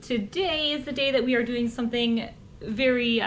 Today is the day that we are doing something very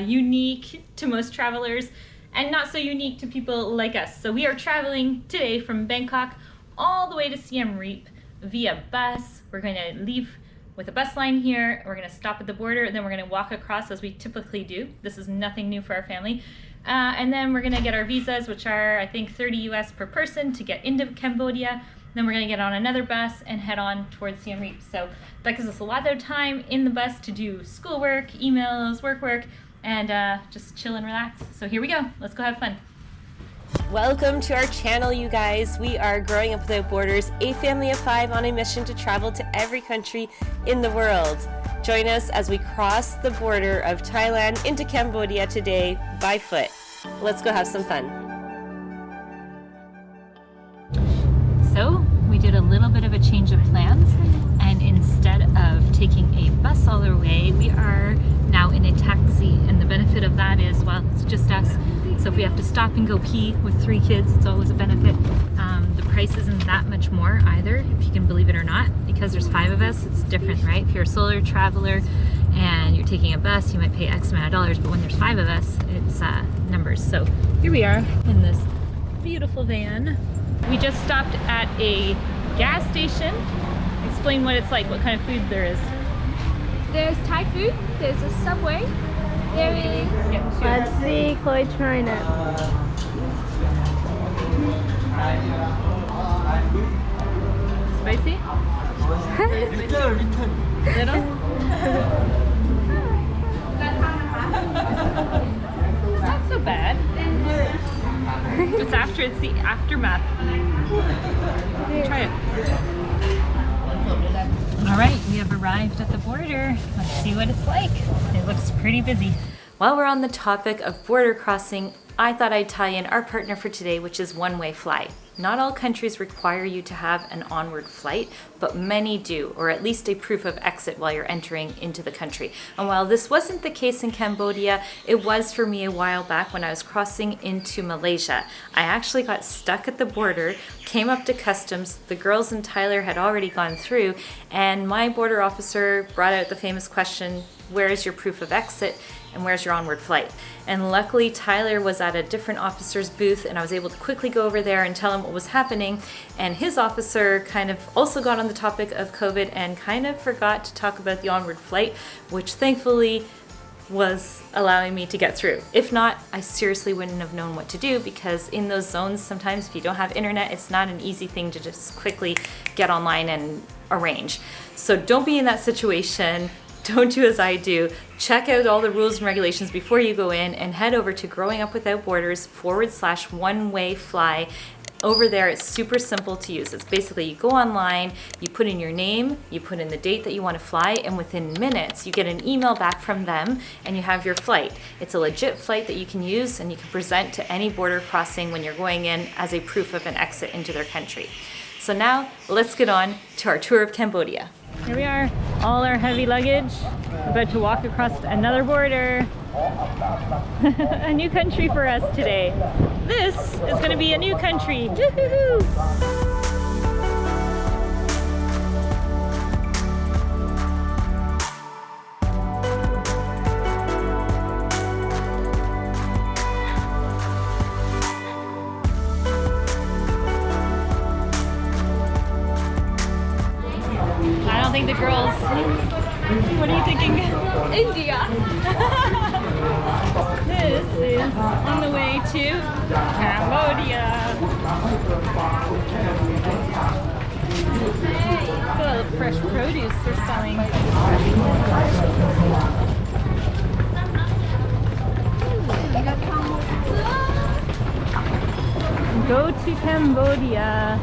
unique to most travelers and not so unique to people like us. So we are traveling today from Bangkok all the way to Siem Reap via bus. We're going to leave with a bus line here. We're going to stop at the border and then we're going to walk across as we typically do. This is nothing new for our family. And then we're going to get our visas, which are I think 30 US per person to get into Cambodia. Then we're going to get on another bus and head on towards Siem Reap. So that gives us a lot of time in the bus to do schoolwork, emails, work, and just chill and relax. So here we go. Let's go have fun. Welcome to our channel, you guys. We are Growing Up Without Borders, a family of 5 on a mission to travel to every country in the world. Join us as we cross the border of Thailand into Cambodia today by foot. Let's go have some fun. So we did a little bit of a change of plans, and instead of taking a bus all the way, we are now in a taxi, and the benefit of that is, well, it's just us. So if we have to stop and go pee with 3 kids, it's always a benefit. The price isn't that much more either, if you can believe it or not. Because there's 5 of us, it's different, right? If you're a solo traveler and you're taking a bus, you might pay X amount of dollars, but when there's 5 of us, it's numbers. So here we are in this beautiful van. We just stopped at a gas station. Explain what it's like, what kind of food there is. There's Thai food, there's a Subway, there is... Let's see, Chloe trying it. Spicy? Little? Not so bad. It's the aftermath. Try it. All right, we have arrived at the border. Let's see what it's like. It looks pretty busy. While we're on the topic of border crossing, I thought I'd tie in our partner for today, which is OneWayFly. Not all countries require you to have an onward flight, but many do, or at least a proof of exit while you're entering into the country. And while this wasn't the case in Cambodia, it was for me a while back when I was crossing into Malaysia. I actually got stuck at the border, came up to customs, the girls and Tyler had already gone through, and my border officer brought out the famous question, where is your proof of exit? And where's your onward flight? And luckily Tyler was at a different officer's booth and I was able to quickly go over there and tell him what was happening, and his officer kind of also got on the topic of COVID and kind of forgot to talk about the onward flight, which thankfully was allowing me to get through. If not, I seriously wouldn't have known what to do, because in those zones sometimes if you don't have internet, it's not an easy thing to just quickly get online and arrange. So don't be in that situation. Don't do as I do. Check out all the rules and regulations before you go in, and head over to Growing Up Without Borders /OneWayFly. Over there, it's super simple to use. It's basically you go online, you put in your name, you put in the date that you want to fly, and within minutes you get an email back from them and you have your flight. It's a legit flight that you can use and you can present to any border crossing when you're going in as a proof of an exit into their country. So now let's get on to our tour of Cambodia. Here we are, all our heavy luggage. We're about to walk across another border. A new country for us today. This is going to be a new country. Woo-hoo-hoo! I don't think the girls... What are you thinking? India. This is on the way to Cambodia. Look at all the fresh produce they're selling. Go to Cambodia.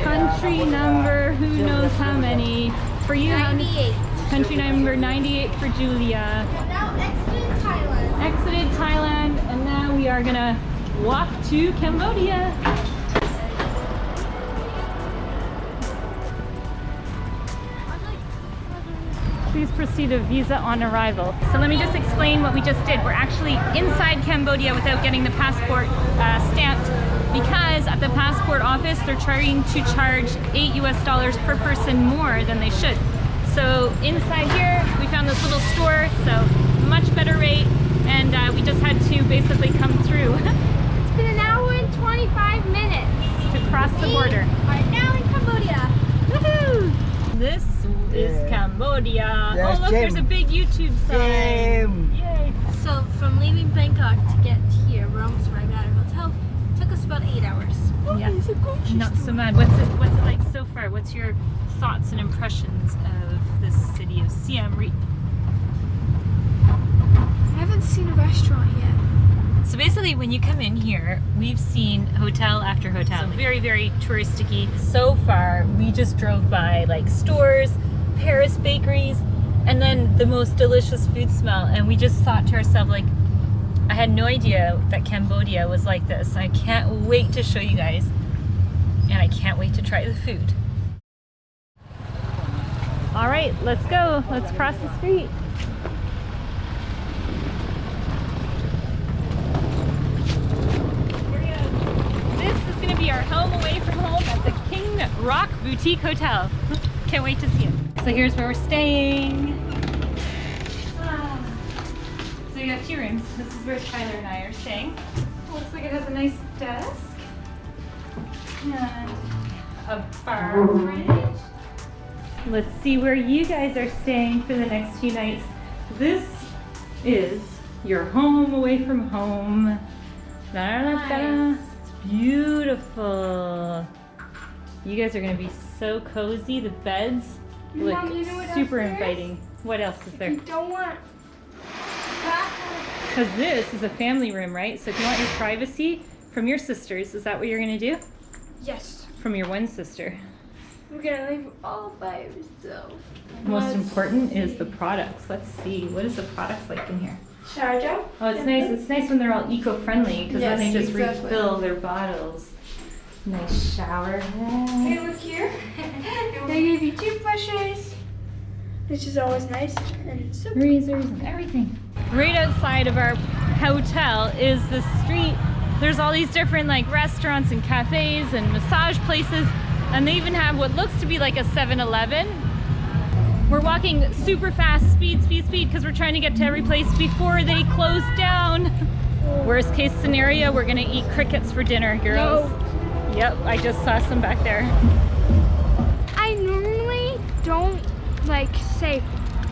Country number, who knows how many. For you, 98. Country number 98 for Julia. Now exited Thailand. Exited Thailand, and now we are gonna walk to Cambodia. Please proceed to visa on arrival. So let me just explain what we just did. We're actually inside Cambodia without getting the passport stamped, because at the passport office they're trying to charge $8 US per person more than they should. So inside here. We found this little store, so much better rate, and we just had to basically come through It's been an hour and 25 minutes. to cross the border. We are now in Cambodia. Woohoo! This is Cambodia. Yes, Oh look, there's a Jim. big YouTube sign. Jim. Yay! So from leaving Bangkok to get here, we're almost arrived at our hotel. It took us about 8 hours. Yeah. It's a gorgeous Not so bad. What's it like so far? What's your thoughts and impressions of this city of Siem Reap? I haven't seen a restaurant yet. So basically when you come in here, we've seen hotel after hotel. So very, very touristic-y. So far, we just drove by like stores, Paris bakeries, and then the most delicious food smell. And we just thought to ourselves, like, I had no idea that Cambodia was like this. I can't wait to show you guys. And I can't wait to try the food. All right, let's go. Let's cross the street. This is going to be our home away from home at the King Rock Boutique Hotel. Can't wait to see it. So here's where we're staying. So we got 2 rooms. This is where Tyler and I are staying. Looks like it has a nice desk. And a bar fridge. Let's see where you guys are staying for the next few nights. This is your home away from home. Nice. It's beautiful. You guys are gonna be so cozy. The beds look Mom, you know what super else there is? inviting. What else is there? You don't want Because this is a family room, right? So if you want your privacy from your sisters, is that what you're gonna do? Yes. From your one sister. We're gonna leave all by ourselves. Most important is the products. Let's see, what is the products like in here? Shower gel? Oh, it's nice. It's nice when they're all eco-friendly because then they Yes, just exactly. refill their bottles. Nice shower Hey, head. look here. They give you toothbrushes, which is always nice, and soap. Razors and everything. Right outside of our hotel is the street. There's all these different like restaurants and cafes and massage places, and they even have what looks to be like a 7-Eleven. We're walking super fast, speed, because we're trying to get to every place before they close down. Worst case scenario, we're gonna eat crickets for dinner, girls. No. Yep, I just saw some back there. I normally don't like say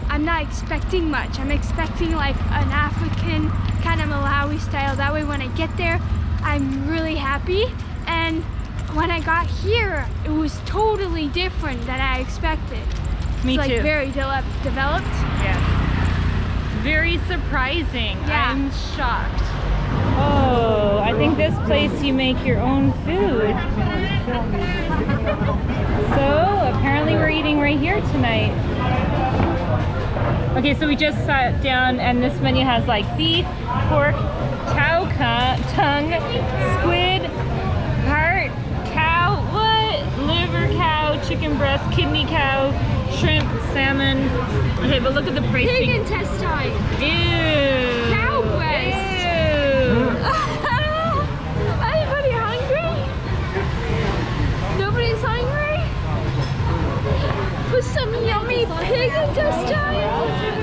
I'm not expecting much. I'm expecting like an African kind of Malawi style. That way when I get there, I'm really happy. And when I got here, it was totally different than I expected. Me It's too. like very developed. Yes. Very surprising. Yeah. I'm shocked. Oh, I think this place you make your own food. So apparently we're eating right here tonight. Okay, so we just sat down and this menu has like beef, pork, tongue, squid, heart, cow, liver cow, chicken breast, kidney cow, shrimp, salmon. Okay, but look at the pricing. Pig intestine. Ew. Cow breast. Ew. Anybody hungry? Nobody's hungry? For some yummy pig intestine?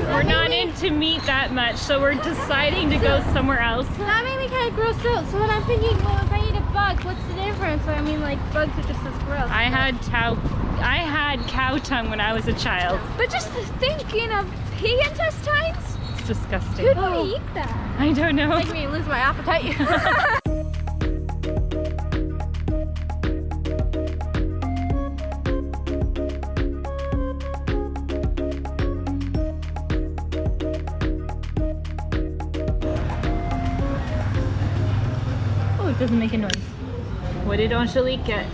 We're not into meat that much, so we're deciding to go somewhere else. So that made me kind of grossed out. So then I'm thinking, well, if I eat a bug, what's the difference? I mean, like, bugs are just as gross. I had cow tongue when I was a child. But just thinking of pig intestines? It's disgusting. Who would eat that? I don't know. Make me lose my appetite. Oh, it doesn't make a noise. What did Angelique get?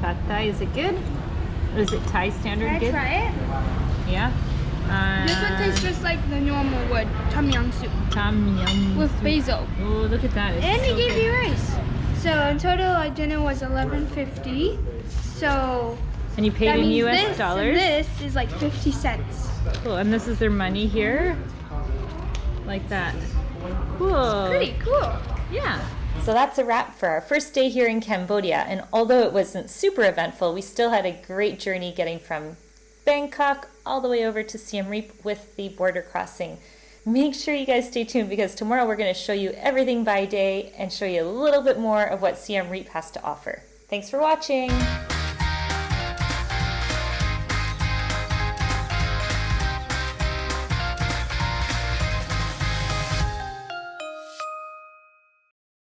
Pad Thai, is it good? Or is it Thai standard Can I good? try it? Yeah. This one tastes just like the normal wood tom yum soup Tom yum. with basil. Oh, look at that. It's And so they gave good. you rice. So in total, our dinner was $11.50. So And you paid that in means US this dollars. and this is like 50 cents. Cool. And this is their money here. Like that. Cool. Pretty cool. Yeah. So that's a wrap for our first day here in Cambodia. And although it wasn't super eventful, we still had a great journey getting from Bangkok all the way over to Siem Reap with the border crossing. Make sure you guys stay tuned because tomorrow we're going to show you everything by day and show you a little bit more of what Siem Reap has to offer. Thanks for watching.